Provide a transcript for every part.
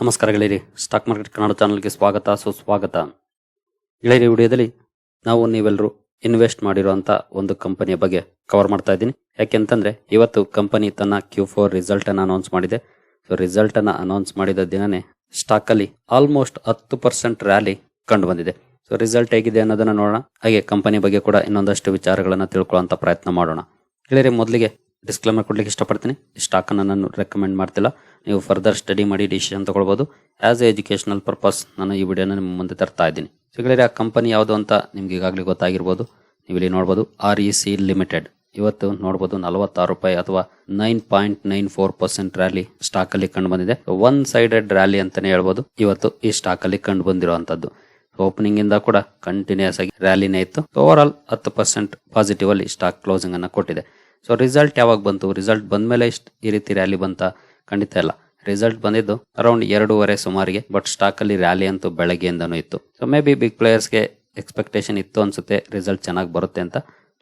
ನಮಸ್ಕಾರ ಗೆಳೆಯರಿ, stock market Kannada ಚಾನಲ್ಗೆ ಸ್ವಾಗತ ಸುಸ್ವಾಗತ. ಗೆಳೆಯರಿ, ವಿಡಿಯೋದಲ್ಲಿ ನಾವು ನೀವೆಲ್ಲರೂ ಇನ್ವೆಸ್ಟ್ ಮಾಡಿರುವಂಥ ಒಂದು ಕಂಪನಿಯ ಬಗ್ಗೆ ಕವರ್ ಮಾಡ್ತಾ ಇದ್ದೀನಿ. ಯಾಕೆಂತಂದ್ರೆ ಇವತ್ತು ಕಂಪನಿ ತನ್ನ Q4 ರಿಸಲ್ಟ್ ಅನ್ನು ಅನೌನ್ಸ್ ಮಾಡಿದೆ. ಸೊ ರಿಸಲ್ಟ್ ಅನ್ನು ಅನೌನ್ಸ್ ಮಾಡಿದ ದಿನನೇ ಸ್ಟಾಕ್ ಅಲ್ಲಿ ಆಲ್ಮೋಸ್ಟ್ 10% ರ್ಯಾಲಿ ಕಂಡು ಬಂದಿದೆ. ಸೊ ರಿಸಲ್ಟ್ ಹೇಗಿದೆ ಅನ್ನೋದನ್ನ ನೋಡೋಣ. ಹಾಗೆ ಕಂಪನಿ ಬಗ್ಗೆ ಕೂಡ ಇನ್ನೊಂದಷ್ಟು ವಿಚಾರಗಳನ್ನ ತಿಳ್ಕೊಳ್ಳುವಂತ ಪ್ರಯತ್ನ ಮಾಡೋಣ. ಗೆಳೆಯರಿ, ಮೊದಲಿಗೆ ಡಿಸ್ಕ್ಲೇಮರ್ ಕೊಡ್ಲಿಕ್ಕೆ ಇಷ್ಟಪಡ್ತೀನಿ. ಸ್ಟಾಕ್ ಅನ್ನು ನಾನು ರೆಕಮೆಂಡ್ ಮಾಡ್ತಿಲ್ಲ. ನೀವು ಫರ್ದರ್ ಸ್ಟಡಿ ಮಾಡಿ ಡಿಸಿಷನ್ ತಗೊಳ್ಬಹುದು. ಆಸ್ ಎ ಎಜುಕೇಶನಲ್ ಪರ್ಪಸ್ ನಾನು ಈ ವಿಡಿಯೋನ ನಿಮ್ಮ ಮುಂದೆ ತರ್ತಾ ಇದ್ದೀನಿ. ಸೊ ಗೆಳೆಯರಿ, ಆ ಕಂಪನಿ ಯಾವುದು ಅಂತ ನಿಮ್ಗೆ ಈಗಾಗಲೇ ಗೊತ್ತಾಗಿರ್ಬೋದು. ನೀವು ಇಲ್ಲಿ ನೋಡ್ಬೋದು REC ಲಿಮಿಟೆಡ್. ಇವತ್ತು ನೋಡ್ಬೋದು 46 ರೂಪಾಯಿ ಅಥವಾ 9.94% ರ್ಯಾಲಿ ಸ್ಟಾಕ್ ಅಲ್ಲಿ ಕಂಡು ಬಂದಿದೆ. ಒನ್ ಸೈಡೆಡ್ ರ್ಯಾಲಿ ಅಂತಾನೆ ಹೇಳ್ಬೋದು ಇವತ್ತು ಈ ಸ್ಟಾಕ್ ಅಲ್ಲಿ ಕಂಡು ಬಂದಿರುವಂತದ್ದು. ಓಪನಿಂಗ್ ಇಂದ ಕೂಡ ಕಂಟಿನ್ಯೂಸ್ ಆಗಿ ರ್ಯಾಲಿನೇ ಇತ್ತು. ಓವರ್ ಆಲ್ 10% ಪಾಸಿಟಿವ್ ಅಲ್ಲಿ ಸ್ಟಾಕ್ ಕ್ಲೋಸಿಂಗ್ ಅನ್ನ ಕೊಟ್ಟಿದೆ. ಸೊ ರಿಸಲ್ಟ್ ಯಾವಾಗ ಬಂತು? ರಿಸಲ್ಟ್ ಬಂದ್ಮೇಲೆ ಈ ರೀತಿ ರ್ಯಾಲಿ ಬಂತ? ಖಂಡಿತ ಇಲ್ಲ. ರಿಸಲ್ಟ್ ಬಂದಿದ್ದು ಅರೌಂಡ್ 2:30 ಸುಮಾರಿಗೆ. ಬಟ್ ಸ್ಟಾಕ್ ಅಲ್ಲಿ ರ್ಯಾಲಿ ಅಂತೂ ಬೆಳಗ್ಗೆಯಿಂದನೂ ಇತ್ತು. ಸೊ ಮೇ ಬಿ ಬಿಗ್ ಪ್ಲೇಯರ್ಸ್ಗೆ ಎಕ್ಸ್ಪೆಕ್ಟೇಷನ್ ಇತ್ತು ಅನ್ಸುತ್ತೆ ರಿಸಲ್ಟ್ ಚೆನ್ನಾಗಿ ಬರುತ್ತೆ ಅಂತ.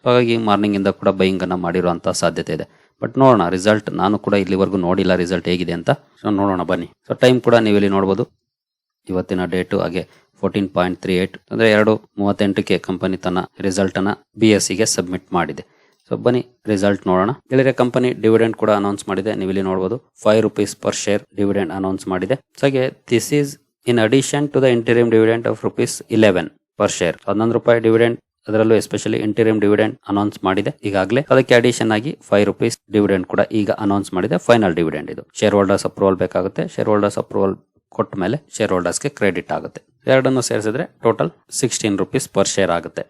ಹಾಗಾಗಿ ಮಾರ್ನಿಂಗ್ ಇಂದ ಕೂಡ ಬೈಯಿಂಗ್ ಅನ್ನ ಮಾಡಿರುವಂತ ಸಾಧ್ಯತೆ ಇದೆ. ಬಟ್ ನೋಡೋಣ ರಿಸಲ್ಟ್. ನಾನು ಕೂಡ ಇಲ್ಲಿವರೆಗೂ ನೋಡಿಲ್ಲ ರಿಸಲ್ಟ್ ಹೇಗಿದೆ ಅಂತ. ಸೊ ನೋಡೋಣ ಬನ್ನಿ. ಸೊ ಟೈಮ್ ಕೂಡ ನೀವು ಇಲ್ಲಿ ನೋಡಬಹುದು. ಇವತ್ತಿನ ಡೇಟು ಹಾಗೆ 14.38 ಅಂದ್ರೆ 2:38ಕ್ಕೆ ಕಂಪನಿ ತನ್ನ ರಿಸಲ್ಟ್ ಅನ್ನ BSE ಗೆ ಸಬ್ಮಿಟ್ ಮಾಡಿದೆ. ಸೊ ಬನ್ನಿ ರಿಸಲ್ಟ್ ನೋಡೋಣ. ಗೆಳೆಯರೆ, ಕಂಪನಿ ಡಿವಿಡೆಂಡ್ ಕೂಡ ಅನೌನ್ಸ್ ಮಾಡಿದೆ. ನೀವು ಇಲ್ಲಿ ನೋಡಬಹುದು 5 rupees per share dividend announce ಮಾಡಿದೆ. ಹಾಗೆ this is in addition to the interim dividend of ₹11 per share. 11 ರೂಪಾಯಿ ಡಿವಿಡೆಂಡ್, ಅದರಲ್ಲೂ ಎಸ್ಪೆಷಲಿ ಇಂಟರಿಮ್ ಡಿವಿಡೆಂಡ್ ಅನೌನ್ಸ್ ಮಾಡಿದೆ ಈಗಾಗಲೇ. ಅದಕ್ಕೆ ಅಡಿಷನ್ ಆಗಿ 5 ರೂಪೀಸ್ ಡಿವಿಡೆಂಡ್ ಕೂಡ ಈಗ ಅನೌನ್ಸ್ ಮಾಡಿದೆ. ಫೈನಲ್ ಡಿವಿಡೆಂಡ್ ಇದು. ಶೇರ್ ಹೋಲ್ಡರ್ಸ್ ಅಪ್ರೂವಲ್ ಬೇಕಾಗುತ್ತೆ. ಶೇರ್ ಹೋಲ್ಡರ್ಸ್ ಅಪ್ರೂವಲ್ ಕೊಟ್ಟ ಮೇಲೆ ಶೇರ್ ಹೋಲ್ಡರ್ಸ್ಗೆ ಕ್ರೆಡಿಟ್ ಆಗುತ್ತೆ. ಎರಡನ್ನು ಸೇರಿಸಿದ್ರೆ ಟೋಟಲ್ 16 ರೂಪೀಸ್ ಪರ್ ಶೇರ್ ಆಗುತ್ತೆ.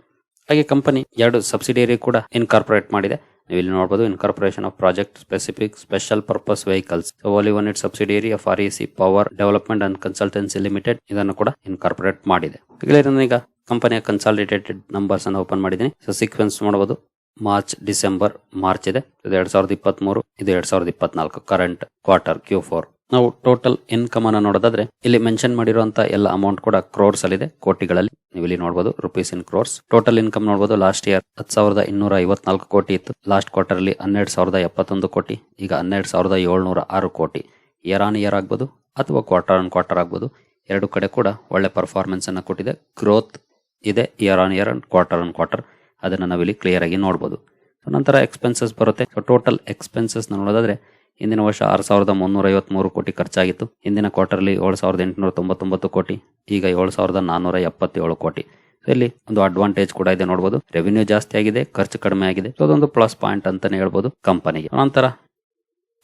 ಹಾಗೆ ಕಂಪನಿ 2 ಸಬ್ಸಿಡಿಯರಿ ಕೂಡ ಇನ್ಕಾರ್ಪೊರೇಟ್ ಮಾಡಿದೆ. ನೀವು ಇಲ್ಲಿ ನೋಡಬಹುದು incorporation of project specific special purpose vehicles. Only one it subsidiary of REC power development and consultancy limited ಇದನ್ನು ಕೂಡ ಇನ್ಕಾರ್ಪೊರೇಟ್ ಮಾಡಿದೆ. ಈಗ ಕಂಪನಿಯ ಕನ್ಸಾಲಿಡೇಟೆಡ್ ನಂಬರ್ಸ್ ಅನ್ನು ಓಪನ್ ಮಾಡಿದ್ದೀನಿ. ಸೊ ಸೀಕ್ವೆನ್ಸ್ ನೋಡಬಹುದು. ಮಾರ್ಚ್, ಡಿಸೆಂಬರ್, ಮಾರ್ಚ್ ಇದೆ. ಇದು 2023, ಇದು 2024 ಕರೆಂಟ್ ಕ್ವಾರ್ಟರ್ Q4. ನಾವು ಟೋಟಲ್ ಇನ್ಕಮ್ ಅನ್ನು ನೋಡೋದಾದ್ರೆ ಇಲ್ಲಿ ಮೆನ್ಷನ್ ಮಾಡಿರುವಂತ ಎಲ್ಲ ಅಮೌಂಟ್ ಕೂಡ ಕ್ರೋರ್ಸ್ ಅಲ್ಲಿ ಇದೆ, ಕೋಟಿಗಳಲ್ಲಿ. ನೀವು ಇಲ್ಲಿ ನೋಡಬಹುದು ರೂಪೀಸ್ ಇನ್ ಕ್ರೋರ್ಸ್. ಟೋಟಲ್ ಇನ್ಕಮ್ ನೋಡಬಹುದು. ಲಾಸ್ಟ್ ಇಯರ್ 10,254 ಕೋಟಿ ಇತ್ತು. ಲಾಸ್ಟ್ ಕ್ವಾರ್ಟರ್ ಅಲ್ಲಿ 12,071 ಕೋಟಿ. ಈಗ 12,706 ಕೋಟಿ. ಇಯರ್ ಆನ್ ಇಯರ್ ಆಗ್ಬೋದು ಅಥವಾ ಕ್ವಾರ್ಟರ್ ಆನ್ ಕ್ವಾರ್ಟರ್ ಆಗ್ಬೋದು. ಎರಡು ಕಡೆ ಕೂಡ ಒಳ್ಳೆ ಪರ್ಫಾರ್ಮೆನ್ಸ್ ಅನ್ನ ಕೊಟ್ಟಿದೆ. ಗ್ರೋತ್ ಇದೆ year on year and quarter on quarter. ಅದನ್ನ ನಾವಿಲ್ಲಿ ಕ್ಲಿಯರ್ ಆಗಿ ನೋಡಬಹುದು. ನಂತರ ಎಕ್ಸ್ಪೆನ್ಸಸ್ ಬರುತ್ತೆ. ಟೋಟಲ್ ಎಕ್ಸ್ಪೆನ್ಸಸ್ ನೋಡೋದಾದ್ರೆ ಹಿಂದಿನ ವರ್ಷ 6,353 ಕೋಟಿ ಖರ್ಚಾಗಿತ್ತು. ಹಿಂದಿನ ಕ್ವಾರ್ಟರ್ಲಿ 7,899 ಕೋಟಿ. ಈಗ 7,477 ಕೋಟಿ. ಇಲ್ಲಿ ಒಂದು ಅಡ್ವಾಂಟೇಜ್ ಕೂಡ ಇದೆ ನೋಡಬಹುದು. ರೆವಿನ್ಯೂ ಜಾಸ್ತಿ ಆಗಿದೆ, ಖರ್ಚು ಕಡಿಮೆ ಆಗಿದೆ. ಅದೊಂದು ಪ್ಲಸ್ ಪಾಯಿಂಟ್ ಅಂತಾನೆ ಹೇಳ್ಬೋದು ಕಂಪನಿಗೆ. ನಂತರ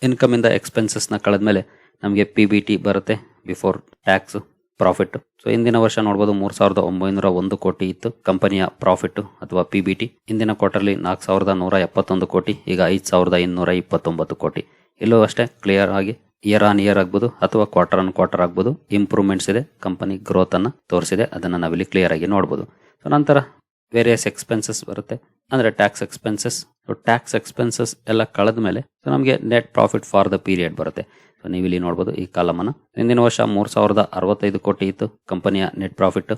ಇನ್ಕಮ್ ಇಂದ ಎಕ್ಸ್ಪೆನ್ಸಸ್ ನ ಕಳೆದ್ಮೇಲೆ ನಮಗೆ PBT ಬರುತ್ತೆ, ಬಿಫೋರ್ ಟ್ಯಾಕ್ಸ್ ಪ್ರಾಫಿಟ್. ಸೊ ಹಿಂದಿನ ವರ್ಷ ನೋಡಬಹುದು 3,901 ಕೋಟಿ ಇತ್ತು ಕಂಪನಿಯ ಪ್ರಾಫಿಟ್ ಅಥವಾ PBT. ಹಿಂದಿನ ಕ್ವಾರ್ಟರ್ಲಿ 4,171 ಕೋಟಿ. ಈಗ 5,229 ಕೋಟಿ. ಇಲ್ಲೂ ಅಷ್ಟೇ ಕ್ಲಿಯರ್ ಆಗಿ ಇಯರ್ ಆನ್ ಇಯರ್ ಆಗ್ಬೋದು ಅಥವಾ ಕ್ವಾರ್ಟರ್ ಆನ್ ಕ್ವಾರ್ಟರ್ ಆಗ್ಬೋದು ಇಂಪ್ರೂವ್ಮೆಂಟ್ಸ್ ಇದೆ. ಕಂಪನಿ ಗ್ರೋತ್ ಅನ್ನ ತೋರಿಸಿದೆ. ಅದನ್ನ ನಾವಿಲ್ಲಿ ಕ್ಲಿಯರ್ ಆಗಿ ನೋಡಬಹುದು. ಸೊ ನಂತರ ವೇರಿಯಸ್ ಎಕ್ಸ್ಪೆನ್ಸಸ್ ಬರುತ್ತೆ, ಅಂದ್ರೆ ಟ್ಯಾಕ್ಸ್ ಎಕ್ಸ್ಪೆನ್ಸಸ್. ಟ್ಯಾಕ್ಸ್ ಎಕ್ಸ್ಪೆನ್ಸಸ್ ಎಲ್ಲ ಕಳೆದ ಮೇಲೆ ನಮಗೆ net profit for the period ಬರುತ್ತೆ. ಸೊ ನೀವು ಇಲ್ಲಿ ನೋಡಬಹುದು ಈ ಕಾಲಮ್ ಅನ್ನ. ಹಿಂದಿನ ವರ್ಷ 3,065 ಕೋಟಿ ಇತ್ತು ಕಂಪನಿಯ ನೆಟ್ ಪ್ರಾಫಿಟ್.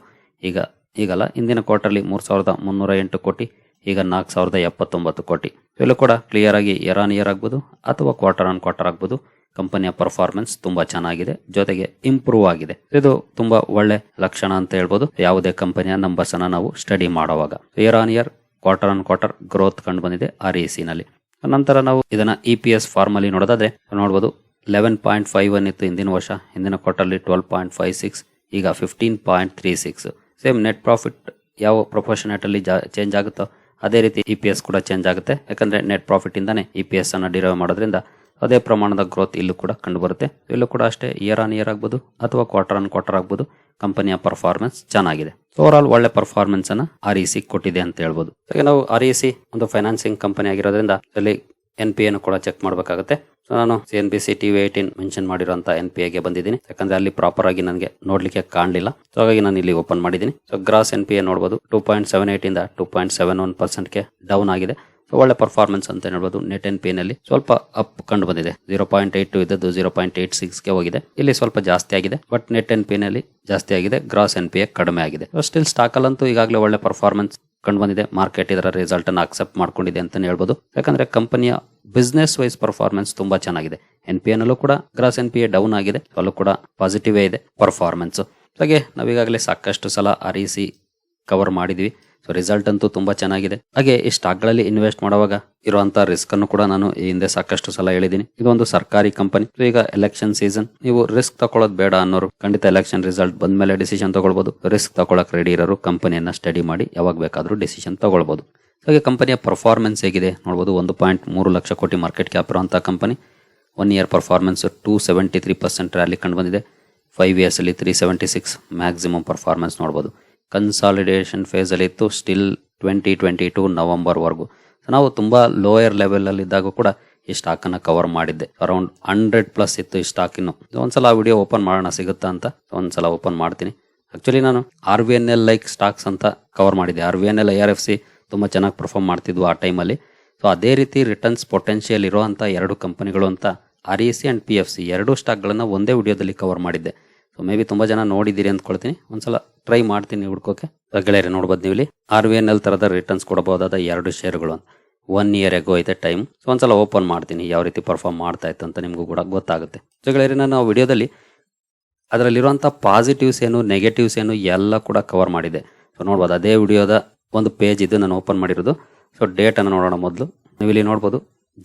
ಈಗಲ್ಲ ಹಿಂದಿನ ಕ್ವಾರ್ಟರ್ಲಿ 3,308 ಕೋಟಿ. ಈಗ 4,079 ಕೋಟಿ. ಇಲ್ಲೂ ಕೂಡ ಕ್ಲಿಯರ್ ಆಗಿ ಇಯರ್ ಆನ್ ಇಯರ್ ಆಗ್ಬೋದು ಅಥವಾ ಕ್ವಾರ್ಟರ್ ಆನ್ ಕ್ವಾರ್ಟರ್ ಆಗ್ಬೋದು. ಕಂಪನಿಯ ಪರ್ಫಾರ್ಮೆನ್ಸ್ ತುಂಬಾ ಚೆನ್ನಾಗಿದೆ, ಜೊತೆಗೆ ಇಂಪ್ರೂವ್ ಆಗಿದೆ. ಇದು ತುಂಬಾ ಒಳ್ಳೆ ಲಕ್ಷಣ ಅಂತ ಹೇಳ್ಬೋದು ಯಾವುದೇ ಕಂಪನಿಯ ನಂಬರ್ಸ್ ಅನ್ನ ನಾವು ಸ್ಟಡಿ ಮಾಡುವಾಗ. Year on year, quarter on quarter growth ಕಂಡು ಬಂದಿದೆ REC ನಲ್ಲಿ. ನಂತರ ನಾವು ಇದನ್ನ EPS ಫಾರ್ಮ್ ಅಲ್ಲಿ ನೋಡೋದಾದ್ರೆ ನೋಡಬಹುದು 11.51 ಇತ್ತು ಹಿಂದಿನ ವರ್ಷ. ಹಿಂದಿನ ಕ್ವಾರ್ಟರ್ಲಿ 12.56. ಈಗ 15.36. ಸೇಮ್ ನೆಟ್ ಪ್ರಾಫಿಟ್ ಯಾವ ಪ್ರೊಪೋರ್ಷನೇಟ್ ಅಲ್ಲಿ ಚೇಂಜ್ ಆಗುತ್ತೋ ಅದೇ ರೀತಿ EPS ಕೂಡ ಚೇಂಜ್ ಆಗುತ್ತೆ. ಯಾಕಂದ್ರೆ ನೆಟ್ ಪ್ರಾಫಿಟ್ ಇಂದಾನೆ EPS ಅನ್ನ ಡಿರೈವ್ ಮಾಡೋದ್ರಿಂದ ಅದೇ ಪ್ರಮಾಣದ ಗ್ರೋತ್ ಇಲ್ಲೂ ಕೂಡ ಕಂಡು ಬರುತ್ತೆ. ಇಲ್ಲೂ ಕೂಡ ಅಷ್ಟೇ ಇಯರ್ ಆನ್ ಇಯರ್ ಆಗ್ಬೋದು ಅಥವಾ ಕ್ವಾರ್ಟರ್ ಆನ್ ಕ್ವಾರ್ಟರ್ ಆಗ್ಬೋದು. ಕಂಪನಿಯ ಪರ್ಫಾರ್ಮೆನ್ಸ್ ಚೆನ್ನಾಗಿದೆ. ಓವರ್ ಆಲ್ ಒಳ್ಳೆ ಪರ್ಫಾರ್ಮೆನ್ಸ್ ಅನ್ನ REC ಕೊಟ್ಟಿದೆ ಅಂತ ಹೇಳ್ಬೋದು. ನಾವು REC ಒಂದು ಫೈನಾನ್ಸಿಂಗ್ ಕಂಪನಿ ಆಗಿರೋದ್ರಿಂದ ಇಲ್ಲಿ NPA ಕೂಡ ಚೆಕ್ ಮಾಡಬೇಕಾಗುತ್ತೆ. ಸೊ ನಾನು CNBC TV18 ಮೆನ್ಷನ್ ಮಾಡಿರುವಂತಹ NPA ಗೆ ಬಂದಿದ್ದೀನಿ. ಯಾಕಂದ್ರೆ ಅಲ್ಲಿ ಪ್ರಾಪರ್ ಆಗಿ ನನಗೆ ನೋಡ್ಲಿಕ್ಕೆ ಕಾಣಲಿಲ್ಲ. ಸೊ ಹಾಗಾಗಿ ನಾನು ಇಲ್ಲಿ ಓಪನ್ ಮಾಡಿದ್ದೀನಿ. ಸೊ ಗ್ರಾಸ್ NPA ನೋಡಬಹುದು 2.78 ಇಂದ 2.71% ಗೆ ಡೌನ್ ಆಗಿದೆ. ಸೊ ಒಳ್ಳೆ ಪರ್ಫಾರ್ಮೆನ್ಸ್ ಅಂತ ಹೇಳ್ಬೋದು. ನೆಟ್ NPA ನಲ್ಲಿ ಸ್ವಲ್ಪ ಅಪ್ ಕಂಡು ಬಂದಿದೆ. 0.82 ಇದ್ದದ್ದು 0.86 ಗೆ ಹೋಗಿದೆ. ಇಲ್ಲಿ ಸ್ವಲ್ಪ ಜಾಸ್ತಿ ಆಗಿದೆ. ಬಟ್ ನೆಟ್ NPA ನಲ್ಲಿ ಜಾಸ್ತಿ ಆಗಿದೆ, ಗ್ರಾಸ್ NPA ಕಡಿಮೆ ಆಗಿದೆ. ಸ್ಟಿಲ್ ಸ್ಟಾಕ್ ಅಲ್ಲಂತೂ ಈಗಾಗಲೇ ಒಳ್ಳೆ ಪರ್ಫಾರ್ಮೆನ್ಸ್ ಕಂಡು ಬಂದಿದೆ. ಮಾರ್ಕೆಟ್ ಇದರ ರಿಸಲ್ಟ್ ಅನ್ನು ಅಕ್ಸೆಪ್ಟ್ ಮಾಡ್ಕೊಂಡಿದೆ ಅಂತಾನೆ ಹೇಳ್ಬೋದು. ಯಾಕಂದ್ರೆ ಕಂಪನಿಯ ಬಿಸ್ನೆಸ್ ವೈಸ್ ಪರ್ಫಾರ್ಮೆನ್ಸ್ ತುಂಬಾ ಚೆನ್ನಾಗಿದೆ. NPA ನಲ್ಲೂ ಕೂಡ ಗ್ರಾಸ್ NPA ಡೌನ್ ಆಗಿದೆ, ಅಲ್ಲೂ ಕೂಡ ಪಾಸಿಟಿವ್ ಇದೆ ಪರ್ಫಾರ್ಮೆನ್ಸ್. ಹಾಗೆ ನಾವೀಗಾಗಲೇ ಸಾಕಷ್ಟು ಸಲ REC ಕವರ್ ಮಾಡಿದ್ವಿ. ಸೊ ರಿಸಲ್ಟ್ ಅಂತೂ ತುಂಬಾ ಚೆನ್ನಾಗಿದೆ. ಹಾಗೆ ಈ ಸ್ಟಾಕ್ ಗಳಲ್ಲಿ ಇನ್ವೆಸ್ಟ್ ಮಾಡುವಾಗ ಇರುವಂತಹ ರಿಸ್ಕ್ ಅನ್ನು ಕೂಡ ನಾನು ಈ ಹಿಂದೆ ಸಾಕಷ್ಟು ಸಲ ಹೇಳಿದ್ದೀನಿ. ಇದೊಂದು ಸರ್ಕಾರಿ ಕಂಪನಿ. ಈಗ ಎಲೆಕ್ಷನ್ ಸೀಸನ್, ನೀವು ರಿಸ್ಕ್ ತಗೊಳ್ಳೋದು ಬೇಡ ಅನ್ನೋರು ಖಂಡಿತ ಎಲೆಕ್ಷನ್ ರಿಸಲ್ಟ್ ಬಂದ್ಮೇಲೆ ಡಿಸಿಷನ್ ತಗೊಳ್ಬಹುದು. ರಿಸ್ಕ್ ತಗೊಳಕ್ ರೆಡಿ ಇರೋರು ಕಂಪನಿಯನ್ನ ಸ್ಟಡಿ ಮಾಡಿ ಯಾವಾಗ ಬೇಕಾದ್ರೂ ಡಿಸಿಷನ್ ತಗೊಳ್ಬಹುದು. ಹಾಗೆ ಕಂಪನಿಯ ಪರ್ಫಾರ್ಮೆನ್ಸ್ ಹೇಗಿದೆ ನೋಡಬಹುದು. 1.3 ಲಕ್ಷ ಕೋಟಿ ಮಾರ್ಕೆಟ್ ಕ್ಯಾಪ್ ಇರುವಂತಹ ಕಂಪನಿ. 1 ಇಯರ್ ಪರ್ಫಾರ್ಮೆನ್ಸ್ 273% ರ್ಯಾಲಿ ಕಂಡು ಬಂದಿದೆ. 5 ಇಯರ್ಸ್ ಅಲ್ಲಿ 376 ಮ್ಯಾಕ್ಸಿಮಮ್ ಪರ್ಫಾರ್ಮೆನ್ಸ್ ನೋಡಬಹುದು. ಕನ್ಸಾಲಿಡೇಷನ್ ಫೇಸ್ ಅಲ್ಲಿ ಇತ್ತು ಸ್ಟಿಲ್ 2022 ನವೆಂಬರ್ ವರೆಗೂ. ನಾವು ತುಂಬಾ ಲೋಯರ್ ಲೆವೆಲ್ ಅಲ್ಲಿ ಇದ್ದಾಗ ಕೂಡ ಈ ಸ್ಟಾಕ್ ಅನ್ನ ಕವರ್ ಮಾಡಿದ್ದೆ. ಅರೌಂಡ್ 100+ ಇತ್ತು ಈ ಸ್ಟಾಕ್. ಇನ್ನು ಒಂದ್ಸಲ ವಿಡಿಯೋ ಓಪನ್ ಮಾಡೋಣ ಸಿಗುತ್ತಾ ಅಂತ ಒಂದ್ಸಲ ಓಪನ್ ಮಾಡ್ತೀನಿ. ಆಕ್ಚುಲಿ ನಾನು RVNL ಲೈಕ್ ಸ್ಟಾಕ್ಸ್ ಅಂತ ಕವರ್ ಮಾಡಿದ್ದೆ. RVNL IRFC ತುಂಬಾ ಚೆನ್ನಾಗಿ ಪರ್ಫಾರ್ಮ್ ಮಾಡ್ತಿದ್ವು ಆ ಟೈಮಲ್ಲಿ. ಸೊ ಅದೇ ರೀತಿ ರಿಟರ್ನ್ಸ್ ಪೊಟೆನ್ಷಿಯಲ್ ಇರುವಂತ 2 ಕಂಪನಿಗಳು ಅಂತ REC ಅಂಡ್ PFC 2 ಸ್ಟಾಕ್ಗಳನ್ನ ಒಂದೇ ವಿಡಿಯೋದಲ್ಲಿ ಕವರ್ ಮಾಡಿದ್ದೆ. ಸೊ ಮೇ ಬಿ ತುಂಬಾ ಜನ ನೋಡಿದ್ದೀರಿ ಅಂದ್ಕೊಳ್ತೀನಿ. ಒಂದ್ಸಲ ಟ್ರೈ ಮಾಡ್ತೀನಿ ಹುಡ್ಕೋಕೆ. ಗೆಳೆಯರೆ ನೋಡ್ಬೋದು ನೀವು ಇಲ್ಲಿ RVNL ತರದ ರಿಟರ್ನ್ಸ್ ಕೊಡಬಹುದಾದ 2 ಶೇರ್ಗಳು 1 ಇಯರ್ ಎಗೋ ಐತೆ ಟೈಮ್. ಸೊ ಒಂದ್ಸಲ ಓಪನ್ ಮಾಡ್ತೀನಿ ಯಾವ ರೀತಿ ಪರ್ಫಾರ್ಮ್ ಮಾಡ್ತಾ ಇತ್ತು ಅಂತ ನಿಮ್ಗೂ ಕೂಡ ಗೊತ್ತಾಗುತ್ತೆ. ಸೊ ಗೆಳೆಯರೆ ನಾನು ವಿಡಿಯೋದಲ್ಲಿ ಅದರಲ್ಲಿರುವಂಥ ಪಾಸಿಟಿವ್ಸ್ ಏನು ನೆಗೆಟಿವ್ಸ್ ಏನು ಎಲ್ಲ ಕೂಡ ಕವರ್ ಮಾಡಿದೆ. ಸೊ ನೋಡ್ಬೋದು ಅದೇ ವಿಡಿಯೋದ ಒಂದು ಪೇಜ್ ಇದು ನಾನು ಓಪನ್ ಮಾಡಿರೋದು. ಸೊ ಡೇಟ್ ಅನ್ನು ನೋಡೋಣ ಮೊದಲು. ನೀವು ಇಲ್ಲಿ ನೋಡ್ಬೋದು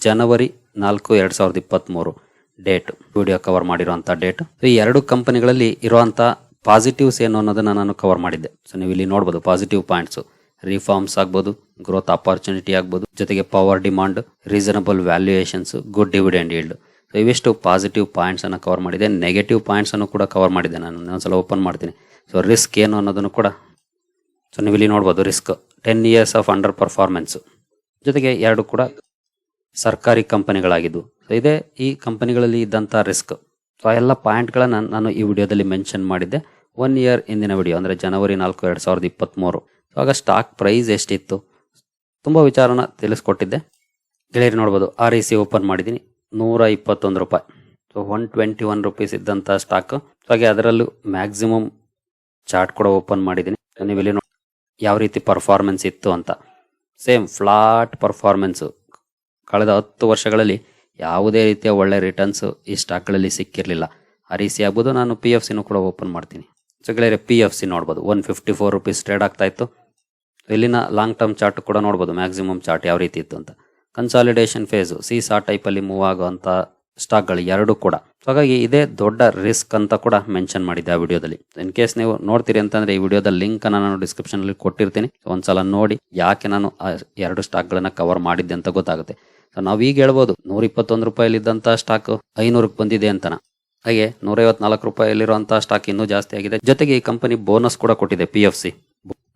ಜನವರಿ 4, 2023 ಡೇಟ್ ವಿಡಿಯೋ ಕವರ್ ಮಾಡಿರುವಂತ ಡೇಟ್. ಈ 2 ಕಂಪನಿಗಳಲ್ಲಿ ಇರುವಂತ ಪಾಸಿಟಿವ್ಸ್ ಏನು ಅನ್ನೋದನ್ನ ನಾನು ಕವರ್ ಮಾಡಿದ್ದೆ. ಸೊ ನೀವು ಇಲ್ಲಿ ನೋಡ್ಬೋದು ಪಾಸಿಟಿವ್ ಪಾಯಿಂಟ್ಸ್, ರಿಫಾರ್ಮ್ಸ್ ಆಗ್ಬೋದು, ಗ್ರೋತ್ ಆಪರ್ಚುನಿಟಿ ಆಗ್ಬೋದು, ಜೊತೆಗೆ power demand, reasonable valuations, good dividend yield. So ಇವಿಷ್ಟು ಪಾಸಿಟಿವ್ ಪಾಯಿಂಟ್ಸ್ ಅನ್ನು ಕವರ್ ಮಾಡಿದೆ. ನೆಗೆಟಿವ್ ಪಾಯಿಂಟ್ಸ್ ಅನ್ನು ಕೂಡ ಕವರ್ ಮಾಡಿದೆ. ನಾನು ಒಂದ್ಸಲ ಓಪನ್ ಮಾಡ್ತೀನಿ. ಸೊ ರಿಸ್ಕ್ ಏನು ಅನ್ನೋದನ್ನು ಕೂಡ ಸೊ ನೀವು ಇಲ್ಲಿ ನೋಡ್ಬೋದು. Risk 10 years of under performance, ಜೊತೆಗೆ 2 ಕೂಡ ಸರ್ಕಾರಿ ಕಂಪನಿಗಳಾಗಿದ್ದು. ಸೊ ಇದೇ ಈ ಕಂಪನಿಗಳಲ್ಲಿ ಇದ್ದಂಥ ರಿಸ್ಕ್. ಸೊ ಆ ಎಲ್ಲ ಪಾಯಿಂಟ್ಗಳನ್ನ ನಾನು ಈ ವಿಡಿಯೋದಲ್ಲಿ ಮೆನ್ಷನ್ ಮಾಡಿದ್ದೆ. 1 ಇಯರ್ ಹಿಂದಿನ ವಿಡಿಯೋ ಅಂದರೆ ಜನವರಿ 4, 2023. ಸೊ ಆಗ ಸ್ಟಾಕ್ ಪ್ರೈಸ್ ಎಷ್ಟಿತ್ತು ತುಂಬ ವಿಚಾರನ ತಿಳಿಸ್ಕೊಟ್ಟಿದ್ದೆ. ಗೆಳೆಯರು ನೋಡ್ಬೋದು REC ಓಪನ್ ಮಾಡಿದ್ದೀನಿ 121 ರೂಪಾಯಿ. ಸೊ 121 ರುಪೀಸ್ ಇದ್ದಂಥ ಸ್ಟಾಕ್. ಸೊ ಹಾಗೆ ಅದರಲ್ಲೂ ಮ್ಯಾಕ್ಸಿಮಮ್ ಚಾರ್ಟ್ ಕೂಡ ಓಪನ್ ಮಾಡಿದ್ದೀನಿ. ನೀವು ಇಲ್ಲಿ ಯಾವ ರೀತಿ ಪರ್ಫಾರ್ಮೆನ್ಸ್ ಇತ್ತು ಅಂತ. Same flat performance. ಕಳೆದ 10 ವರ್ಷಗಳಲ್ಲಿ ಯಾವುದೇ ರೀತಿಯ ಒಳ್ಳೆ ರಿಟರ್ನ್ಸ್ ಈ ಸ್ಟಾಕ್ಗಳಲ್ಲಿ ಸಿಕ್ಕಿರಲಿಲ್ಲ. REC ಆಗ್ಬೋದು. ನಾನು PFCನೂ ಕೂಡ ಓಪನ್ ಮಾಡ್ತೀನಿ. ಸೊ ಗೆಳೆಯರೆ PFC ನೋಡ್ಬೋದು 154 ರುಪೀಸ್ ಟ್ರೇಡ್ ಆಗ್ತಾ ಇತ್ತು. ಇಲ್ಲಿನ ಲಾಂಗ್ ಟರ್ಮ್ ಚಾರ್ಟ್ ಕೂಡ ನೋಡ್ಬೋದು ಮ್ಯಾಕ್ಸಿಮಮ್ ಚಾರ್ಟ್ ಯಾವ ರೀತಿ ಇತ್ತು ಅಂತ. ಕನ್ಸಾಲಿಡೇಷನ್ ಫೇಸು ಸೀಸಾ ಟೈಪಲ್ಲಿ ಮೂವ್ ಆಗುವಂಥ ಸ್ಟಾಕ್ಗಳು 2 ಕೂಡ. ಹಾಗಾಗಿ ಇದೇ ದೊಡ್ಡ ರಿಸ್ಕ್ ಅಂತ ಕೂಡ ಮೆನ್ಷನ್ ಮಾಡಿದ್ದೆ ಆ ವಿಡಿಯೋದಲ್ಲಿ. ಇನ್ ಕೇಸ್ ನೀವು ನೋಡ್ತೀರಿ ಅಂತಂದ್ರೆ ಈ ವಿಡಿಯೋದ ಲಿಂಕ್ ಅನ್ನ ನಾನು ಡಿಸ್ಕ್ರಿಪ್ಷನ್ ಅಲ್ಲಿ ಕೊಟ್ಟಿರ್ತೀನಿ. ಒಂದ್ಸಲ ನೋಡಿ ಯಾಕೆ ನಾನು ಆ 2 ಸ್ಟಾಕ್ಗಳನ್ನ ಕವರ್ ಮಾಡಿದ್ದೆ ಅಂತ ಗೊತ್ತಾಗುತ್ತೆ. ಸೊ ನಾವೀಗ ಹೇಳ್ಬೋದು 121 ರೂಪಾಯಿಲಿದ್ದಂಥ ಸ್ಟಾಕ್ 500ಕ್ಕೆ ಬಂದಿದೆ ಅಂತನ. ಹಾಗೆ 154 ರೂಪಾಯಿಲಿರುವಂತಹ ಸ್ಟಾಕ್ ಇನ್ನೂ ಜಾಸ್ತಿ ಆಗಿದೆ. ಜೊತೆಗೆ ಈ ಕಂಪನಿ ಬೋನಸ್ ಕೂಡ ಕೊಟ್ಟಿದೆ PFC.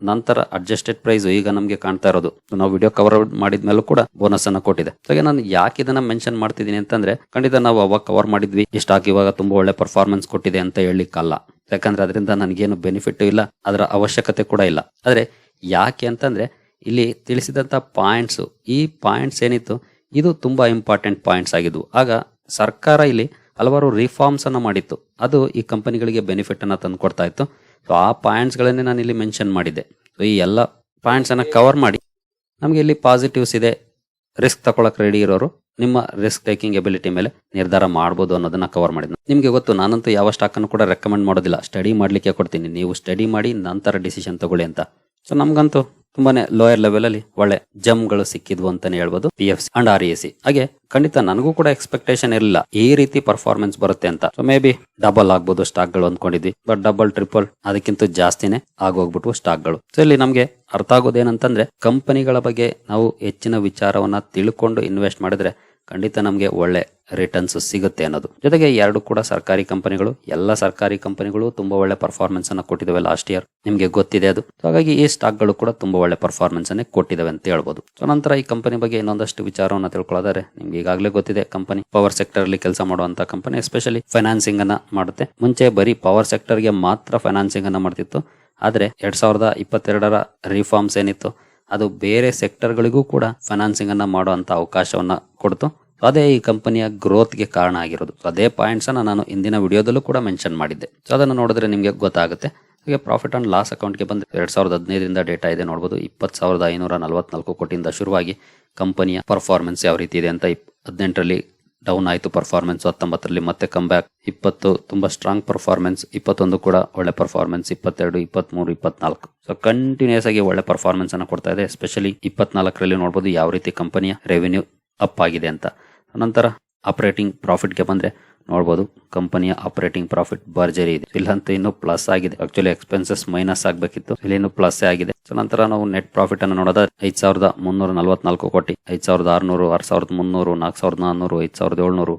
ನಂತರ ಅಡ್ಜಸ್ಟೆಡ್ ಪ್ರೈಸ್ ಈಗ ನಮಗೆ ಕಾಣ್ತಾ ಇರೋದು. ನಾವು ವಿಡಿಯೋ ಕವರ್ ಮಾಡಿದ್ಮೇಲೂ ಕೂಡ ಬೋನಸ್ ಅನ್ನ ಕೊಟ್ಟಿದೆ. ಹಾಗೆ ನಾನು ಯಾಕೆ ಇದನ್ನ ಮೆನ್ಷನ್ ಮಾಡ್ತಿದ್ದೀನಿ ಅಂತಂದ್ರೆ ಖಂಡಿತ ನಾವು ಅವಾಗ ಕವರ್ ಮಾಡಿದ್ವಿ ಈ ಸ್ಟಾಕ್ ಇವಾಗ ತುಂಬಾ ಒಳ್ಳೆ ಪರ್ಫಾರ್ಮೆನ್ಸ್ ಕೊಟ್ಟಿದೆ ಅಂತ ಹೇಳಲಿಕ್ಕಲ್ಲ. ಯಾಕಂದ್ರೆ ಅದರಿಂದ ನನಗೇನು ಬೆನಿಫಿಟ್ ಇಲ್ಲ, ಅದರ ಅವಶ್ಯಕತೆ ಕೂಡ ಇಲ್ಲ. ಆದ್ರೆ ಯಾಕೆ ಅಂತಂದ್ರೆ ಇಲ್ಲಿ ತಿಳಿಸಿದಂತ ಪಾಯಿಂಟ್ಸ್, ಈ ಪಾಯಿಂಟ್ಸ್ ಏನಿತ್ತು ಇದು ತುಂಬಾ ಇಂಪಾರ್ಟೆಂಟ್ ಪಾಯಿಂಟ್ಸ್ ಆಗಿದ್ವು. ಆಗ ಸರ್ಕಾರ ಇಲ್ಲಿ ಹಲವಾರು ರಿಫಾರ್ಮ್ಸ್ ಅನ್ನ ಮಾಡಿತ್ತು. ಅದು ಈ ಕಂಪನಿಗಳಿಗೆ ಬೆನಿಫಿಟ್ ಅನ್ನ ತಂದು ಕೊಡ್ತಾ ಇತ್ತು. ಸೊ ಆ ಪಾಯಿಂಟ್ಸ್ ಗಳನ್ನೇ ನಾನು ಇಲ್ಲಿ ಮೆನ್ಷನ್ ಮಾಡಿದ್ದೆ. ಸೊ ಈ ಎಲ್ಲ ಪಾಯಿಂಟ್ಸ್ ಅನ್ನ ಕವರ್ ಮಾಡಿ ನಮಗೆ ಇಲ್ಲಿ ಪಾಸಿಟಿವ್ಸ್ ಇದೆ. ರಿಸ್ಕ್ ತಗೊಳಕ್ ರೆಡಿ ಇರೋರು ನಿಮ್ಮ ರಿಸ್ಕ್ ಟೇಕಿಂಗ್ ಎಬಿಲಿಟಿ ಮೇಲೆ ನಿರ್ಧಾರ ಮಾಡ್ಬೋದು ಅನ್ನೋದನ್ನ ಕವರ್ ಮಾಡಿದ್ದೆ. ನಿಮ್ಗೆ ಗೊತ್ತು, ನಾನಂತೂ ಯಾವ ಸ್ಟಾಕ್ ಅನ್ನು ಕೂಡ ರೆಕಮೆಂಡ್ ಮಾಡೋದಿಲ್ಲ. ಸ್ಟಡಿ ಮಾಡ್ಲಿಕ್ಕೆ ಕೊಡ್ತೀನಿ, ನೀವು ಸ್ಟಡಿ ಮಾಡಿ ನಂತರ ಡಿಸಿಷನ್ ತಗೊಳ್ಳಿ ಅಂತ. ಸೊ ನಮ್ಗಂತೂ ತುಂಬಾನೇ ಲೋಯರ್ ಲೆವೆಲ್ ಅಲ್ಲಿ ಒಳ್ಳೆ ಜಮ್ಗಳು ಸಿಕ್ಕಿದ್ವು ಅಂತಾನೆ ಹೇಳ್ಬೋದು PFC ಅಂಡ್ REC. ಹಾಗೆ ಖಂಡಿತ ನನಗೂ ಕೂಡ ಎಕ್ಸ್ಪೆಕ್ಟೇಷನ್ ಇರಲಿಲ್ಲ ಈ ರೀತಿ ಪರ್ಫಾರ್ಮೆನ್ಸ್ ಬರುತ್ತೆ ಅಂತ. ಸೊ ಮೇ ಬಿ ಡಬಲ್ ಆಗ್ಬೋದು ಸ್ಟಾಕ್ ಗಳು ಅಂದ್ಕೊಂಡಿದ್ವಿ. ಬಟ್ ಡಬಲ್ ಟ್ರಿಪಲ್ ಅದಕ್ಕಿಂತ ಜಾಸ್ತಿನೇ ಆಗೋಗ್ಬಿಟ್ವು ಸ್ಟಾಕ್ ಗಳು. ಸೊ ಇಲ್ಲಿ ನಮ್ಗೆ ಅರ್ಥ ಆಗೋದೇನಂತಂದ್ರೆ ಕಂಪನಿಗಳ ಬಗ್ಗೆ ನಾವು ಹೆಚ್ಚಿನ ವಿಚಾರವನ್ನ ತಿಳ್ಕೊಂಡು ಇನ್ವೆಸ್ಟ್ ಮಾಡಿದ್ರೆ ಖಂಡಿತ ನಮಗೆ ಒಳ್ಳೆ ರಿಟರ್ನ್ಸ್ ಸಿಗುತ್ತೆ ಅನ್ನೋದು. ಜೊತೆಗೆ 2 ಕೂಡ ಸರ್ಕಾರಿ ಕಂಪನಿಗಳು. ಎಲ್ಲ ಸರ್ಕಾರಿ ಕಂಪನಿಗಳು ತುಂಬಾ ಒಳ್ಳೆ ಪರ್ಫಾರ್ಮೆನ್ಸ್ ಅನ್ನ ಕೊಟ್ಟಿದ್ದಾವೆ ಲಾಸ್ಟ್ ಇಯರ್, ನಿಮ್ಗೆ ಗೊತ್ತಿದೆ ಅದು. ಹಾಗಾಗಿ ಈ ಸ್ಟಾಕ್ ಗಳು ಕೂಡ ತುಂಬಾ ಒಳ್ಳೆ ಪರ್ಫಾರ್ಮೆನ್ಸ್ ಅನ್ನೇ ಕೊಟ್ಟಿದ್ದಾವೆ ಅಂತ ಹೇಳ್ಬೋದು. ಸೊ ನಂತರ ಈ ಕಂಪನಿ ಬಗ್ಗೆ ಇನ್ನೊಂದಷ್ಟು ವಿಚಾರವನ್ನ ತಿಳ್ಕೊಳ್ಳೋದಾದ್ರೆ ನಿಮ್ಗೆ ಈಗಾಗಲೇ ಗೊತ್ತಿದೆ, ಕಂಪನಿ ಪವರ್ ಸೆಕ್ಟರ್ ಅಲ್ಲಿ ಕೆಲಸ ಮಾಡುವಂತ ಕಂಪನಿ. ಎಸ್ಪೆಷಲಿ ಫೈನಾನ್ಸಿಂಗ್ ಅನ್ನ ಮಾಡುತ್ತೆ. ಮುಂಚೆ ಬರೀ ಪವರ್ ಸೆಕ್ಟರ್ ಗೆ ಮಾತ್ರ ಫೈನಾನ್ಸಿಂಗ್ ಅನ್ನ ಮಾಡ್ತಿತ್ತು. ಆದ್ರೆ 2022ರ ರಿಫಾರ್ಮ್ಸ್ ಏನಿತ್ತು ಅದು ಬೇರೆ ಸೆಕ್ಟರ್ಗಳಿಗೂ ಕೂಡ ಫೈನಾನ್ಸಿಂಗ್ ಅನ್ನ ಮಾಡುವಂತ ಅವಕಾಶವನ್ನ ಕೊಡ್ತು. ಅದೇ ಈ ಕಂಪನಿಯ ಗ್ರೋತ್ಗೆ ಕಾರಣ ಆಗಿರೋದು. ಅದೇ ಪಾಯಿಂಟ್ಸ್ ಅನ್ನ ನಾನು ಇಂದಿನ ವಿಡಿಯೋದಲ್ಲೂ ಕೂಡ ಮೆನ್ಷನ್ ಮಾಡಿದ್ದೆ. ಸೊ ಅದನ್ನು ನೋಡಿದ್ರೆ ನಿಮ್ಗೆ ಗೊತ್ತಾಗುತ್ತೆ. ಹಾಗೆ ಪ್ರಾಫಿಟ್ ಅಂಡ್ ಲಾಸ್ ಅಕೌಂಟ್ಗೆ ಬಂದ್ರೆ 2015ರಿಂದ ಡೇಟಾ ಇದೆ ನೋಡಬಹುದು. 20,544 ಕೋಟಿಯಿಂದ ಶುರುವಾಗಿ ಕಂಪನಿಯ ಪರ್ಫಾರ್ಮೆನ್ಸ್ ಯಾವ ರೀತಿ ಇದೆ ಅಂತ 18ರಲ್ಲಿ ಡೌನ್ ಆಯಿತು ಪರ್ಫಾರ್ಮೆನ್ಸ್, 19ರಲ್ಲಿ ಮತ್ತೆ ಕಮ್ ಬ್ಯಾಕ್, 20 ತುಂಬಾ ಸ್ಟ್ರಾಂಗ್ ಪರ್ಫಾರ್ಮೆನ್ಸ್, 21 ಕೂಡ ಒಳ್ಳೆ ಪರ್ಫಾರ್ಮೆನ್ಸ್, 22, 23, 24 ಸೊ ಕಂಟಿನ್ಯೂಸ್ ಆಗಿ ಒಳ್ಳೆ ಪರ್ಫಾರ್ಮೆನ್ಸ್ ಅನ್ನು ಕೊಡ್ತಾ ಇದೆ. ಎಸ್ಪೆಷಲಿ 24ರಲ್ಲಿ ನೋಡಬಹುದು ಯಾವ ರೀತಿ ಕಂಪನಿಯ ರೆವೆನ್ಯೂ ಅಪ್ ಆಗಿದೆ ಅಂತ. ನಂತರ ಆಪರೇಟಿಂಗ್ ಪ್ರಾಫಿಟ್ಗೆ ಬಂದ್ರೆ ನೋಡಬಹುದು ಕಂಪನಿಯ ಆಪರೇಟಿಂಗ್ ಪ್ರಾಫಿಟ್ ಭರ್ಜರಿ ಇದೆ, ಇಲ್ಲಂತೂ ಇನ್ನೂ ಪ್ಲಸ್ ಆಗಿದೆ. ಆಕ್ಚುಲಿ ಎಕ್ಸ್ಪೆನ್ಸಸ್ ಮೈನಸ್ ಆಗಬೇಕಿತ್ತು, ಇಲ್ಲಿ ಇನ್ನೂ ಪ್ಲಸ್ ಆಗಿದೆ. ಸೊ ನಂತರ ನಾವು ನೆಟ್ ಪ್ರಾಫಿಟ್ ಅನ್ನು ನೋಡೋದಾದ್ರೆ 5,344 ಕೋಟಿ, 5,600, 6,300, 4,400, 5,700,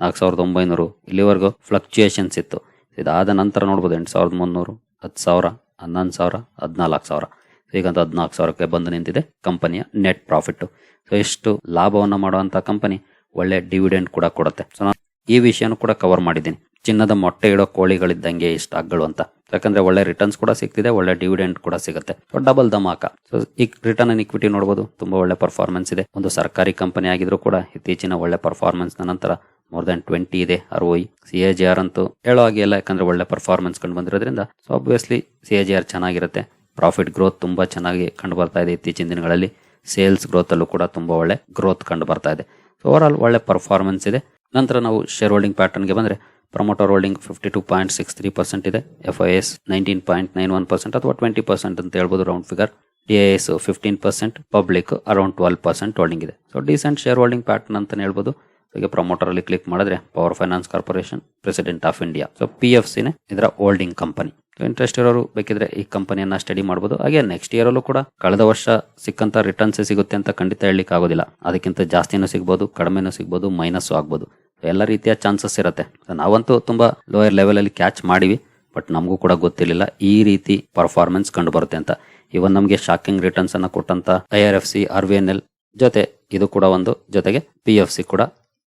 4,900 ಇಲ್ಲಿವರೆಗೂ ಫ್ಲಕ್ಚುಯೇಷನ್ಸ್ ಇತ್ತು. ಇದಾದ ನಂತರ ನೋಡಬಹುದು 8,300, 10,000, 11,000, 14,000 ಈಗಂತೂ 14,000ಕ್ಕೆ ಬಂದು ನಿಂತಿದೆ ಕಂಪನಿಯ ನೆಟ್ ಪ್ರಾಫಿಟ್. ಸೊ ಎಷ್ಟು ಲಾಭವನ್ನು ಮಾಡುವಂತ ಕಂಪನಿ ಒಳ್ಳೆ ಡಿವಿಡೆಂಡ್ ಕೂಡ ಕೊಡುತ್ತೆ. ಸೊ ನಾನು ಈ ವಿಷಯನೂ ಕೂಡ ಕವರ್ ಮಾಡಿದ್ದೀನಿ. ಚಿನ್ನದ ಮೊಟ್ಟೆ ಇಡೋ ಕೋಳಿಗಳಿದ್ದಂಗೆ ಈ ಸ್ಟಾಕ್ಗಳು ಅಂತ, ಯಾಕಂದ್ರೆ ಒಳ್ಳೆ ರಿಟರ್ನ್ಸ್ ಕೂಡ ಸಿಗ್ತಿದೆ, ಒಳ್ಳೆ ಡಿವಿಡೆಂಡ್ ಕೂಡ ಸಿಗುತ್ತೆ. So double dhamaka. ಸೊ ಈ ರಿಟರ್ನ್ ಅಂಡ್ ಇಕ್ವಿಟಿ ನೋಡಬಹುದು ತುಂಬಾ ಒಳ್ಳೆ ಪರ್ಫಾರ್ಮೆನ್ಸ್ ಇದೆ. ಒಂದು ಸರ್ಕಾರಿ ಕಂಪನಿ ಆಗಿದ್ರು ಕೂಡ ಇತ್ತೀಚಿನ ಒಳ್ಳೆ ಪರ್ಫಾರ್ಮೆನ್ಸ್ ನಂತರ ಮೋರ್ ದನ್ 20 ಇದೆ ROE. CAGR ಅಂತೂ ಹೇಳೋ ಹಾಗೆ ಇಲ್ಲ, ಯಾಕಂದ್ರೆ ಒಳ್ಳೆ ಪರ್ಫಾರ್ಮೆನ್ಸ್ ಕಂಡು ಬಂದಿರೋದ್ರಿಂದ ಸೊ ಆಬ್ವಿಯಸ್ಲಿ CAGR ಚೆನ್ನಾಗಿರುತ್ತೆ. ಪ್ರಾಫಿಟ್ ಗ್ರೋತ್ ತುಂಬಾ ಚೆನ್ನಾಗಿ ಕಂಡು ಬರ್ತಾ ಇದೆ ಇತ್ತೀಚಿನ ದಿನಗಳಲ್ಲಿ. ಸೇಲ್ಸ್ ಗ್ರೋತ್ ಅಲ್ಲೂ ಕೂಡ ತುಂಬಾ ಒಳ್ಳೆ ಗ್ರೋತ್ ಕಂಡು ಬರ್ತಾ ಇದೆ. ಸೊ ಓವರ್ ಆಲ್ ಒಳ್ಳೆ ಪರ್ಫಾರ್ಮೆನ್ಸ್ ಇದೆ. ನಂತರ ನಾವು ಶೇರ್ ಹೋಲ್ಡಿಂಗ್ ಪ್ಯಾಟರ್ನ್ಗೆ ಬಂದ್ರೆ ಪ್ರಮೋಟರ್ ಹೋಲ್ಡಿಂಗ್ 52.63% ಇದೆ, FIS 19.91% ಅಥವಾ 20% ಅಂತ ಹೇಳ್ಬೋದು round figure, DIS 15%, public around 12% holding ಇದೆ. So decent share holding pattern ಅಂತ ಹೇಳ್ಬೋದು. ಈಗ ಪ್ರಮೋಟರ್ ಅಲ್ಲಿ ಕ್ಲಿಕ್ ಮಾಡಿದ್ರೆ power finance corporation, president of India, so PFCನೇ ಇದರ ಹೋಲ್ಡಿಂಗ್ ಕಂಪನಿ. ಇಂಟ್ರೆಸ್ಟ್ ಇರೋರು ಬೇಕಿದ್ರೆ ಈ ಕಂಪನಿಯನ್ನ ಸ್ಟಡಿ ಮಾಡಬಹುದು. ಹಾಗೆ ನೆಕ್ಸ್ಟ್ ಇಯರ್ ಅಲ್ಲೂ ಕೂಡ ಕಳೆದ ವರ್ಷ ಸಿಕ್ಕಂತ ರಿಟರ್ನ್ಸ್ ಸಿಗುತ್ತೆ ಅಂತ ಖಂಡಿತ ಹೇಳಲಿಕ್ಕೆ ಆಗೋದಿಲ್ಲ. ಅದಕ್ಕಿಂತ ಜಾಸ್ತಿನೂ ಸಿಗ್ಬೋದು, ಕಡಿಮೆನೂ ಸಿಗ್ಬೋದು, ಮೈನಸ್ ಆಗ್ಬೋದು. ಎಲ್ಲ ರೀತಿಯ ಚಾನ್ಸಸ್ ಇರುತ್ತೆ. ನಾವಂತೂ ತುಂಬಾ ಲೋಯರ್ ಲೆವೆಲ್ ಅಲ್ಲಿ ಕ್ಯಾಚ್ ಮಾಡಿವಿ, ಬಟ್ ನಮಗೂ ಕೂಡ ಗೊತ್ತಿರಲಿಲ್ಲ ಈ ರೀತಿ ಪರ್ಫಾರ್ಮೆನ್ಸ್ ಕಂಡು ಬರುತ್ತೆ ಅಂತ. ಇವನ್ ನಮಗೆ ಶಾಕಿಂಗ್ ರಿಟರ್ನ್ಸ್ ಅನ್ನ ಕೊಟ್ಟಂತ IRFC, RVNL ಜೊತೆ ಇದು ಕೂಡ ಒಂದು, ಜೊತೆಗೆ PFC ಕೂಡ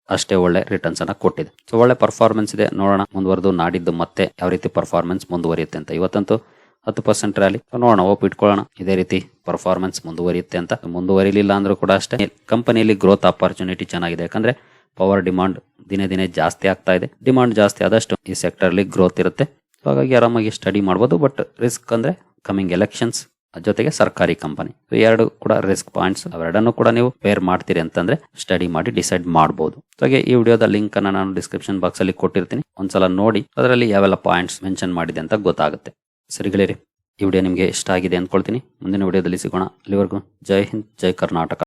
ಅಷ್ಟೇ ಒಳ್ಳೆ ರಿಟರ್ನ್ಸ್ ಅನ್ನ ಕೊಟ್ಟಿದೆ. ಸೊ ಒಳ್ಳೆ ಪರ್ಫಾರ್ಮೆನ್ಸ್ ಇದೆ. ನೋಡೋಣ ಮುಂದುವರೆದು ನಾಡಿದ್ದು ಮತ್ತೆ ಯಾವ ರೀತಿ ಪರ್ಫಾರ್ಮೆನ್ಸ್ ಮುಂದುವರಿಯುತ್ತೆ ಅಂತ. ಇವತ್ತಂತೂ 10% ರ್ಯಾಲಿ, ನೋಡೋಣ, ಹೋಪ್ ಇಟ್ಕೊಳ್ಳೋಣ ಇದೇ ರೀತಿ ಪರ್ಫಾರ್ಮೆನ್ಸ್ ಮುಂದುವರಿಯುತ್ತೆ ಅಂತ. ಮುಂದುವರಿಲಿಲ್ಲ ಅಂದ್ರೂ ಕೂಡ ಅಷ್ಟೇ ಕಂಪನಿಯಲ್ಲಿ ಗ್ರೋತ್ ಆಪರ್ಚುನಿಟಿ ಚೆನ್ನಾಗಿದೆ, ಯಾಕಂದ್ರೆ ಪವರ್ ಡಿಮಾಂಡ್ ದಿನೇ ದಿನೇ ಜಾಸ್ತಿ ಆಗ್ತಾ ಇದೆ. ಡಿಮಾಂಡ್ ಜಾಸ್ತಿ ಆದಷ್ಟು ಈ ಸೆಕ್ಟರ್ ಅಲ್ಲಿ ಗ್ರೋತ್ ಇರುತ್ತೆ. ಸೊ ಹಾಗಾಗಿ ಆರಾಮಾಗಿ ಸ್ಟಡಿ ಮಾಡಬಹುದು. ಬಟ್ ರಿಸ್ಕ್ ಅಂದ್ರೆ ಕಮಿಂಗ್ ಎಲೆಕ್ಷನ್ಸ್ ಜೊತೆಗೆ ಸರ್ಕಾರಿ ಕಂಪನಿ, ಎರಡು ಕೂಡ ರಿಸ್ಕ್ ಪಾಯಿಂಟ್ಸ್. ಅವೆರಡನ್ನು ಕೂಡ ನೀವು ಪೇರ್ ಮಾಡ್ತೀರಿ ಅಂತಂದ್ರೆ ಸ್ಟಡಿ ಮಾಡಿ ಡಿಸೈಡ್ ಮಾಡಬಹುದು. ಹಾಗೆ ಈ ವಿಡಿಯೋದ ಲಿಂಕ್ ಅನ್ನ ನಾನು ಡಿಸ್ಕ್ರಿಪ್ಷನ್ ಬಾಕ್ಸ್ ಅಲ್ಲಿ ಕೊಟ್ಟಿರ್ತೀನಿ, ಒಂದ್ಸಲ ನೋಡಿ. ಅದರಲ್ಲಿ ಯಾವೆಲ್ಲ ಪಾಯಿಂಟ್ಸ್ ಮೆನ್ಷನ್ ಮಾಡಿದೆ ಅಂತ ಗೊತ್ತಾಗುತ್ತೆ. ಸರಿ ಗೆಳೆಯರಿ, ಈ ವಿಡಿಯೋ ನಿಮಗೆ ಇಷ್ಟ ಆಗಿದೆ ಅಂದ್ಕೊಳ್ತೀನಿ. ಮುಂದಿನ ವಿಡಿಯೋದಲ್ಲಿ ಸಿಗೋಣ. ಅಲ್ಲಿವರೆಗೂ ಜೈ ಹಿಂದ್, ಜೈ ಕರ್ನಾಟಕ.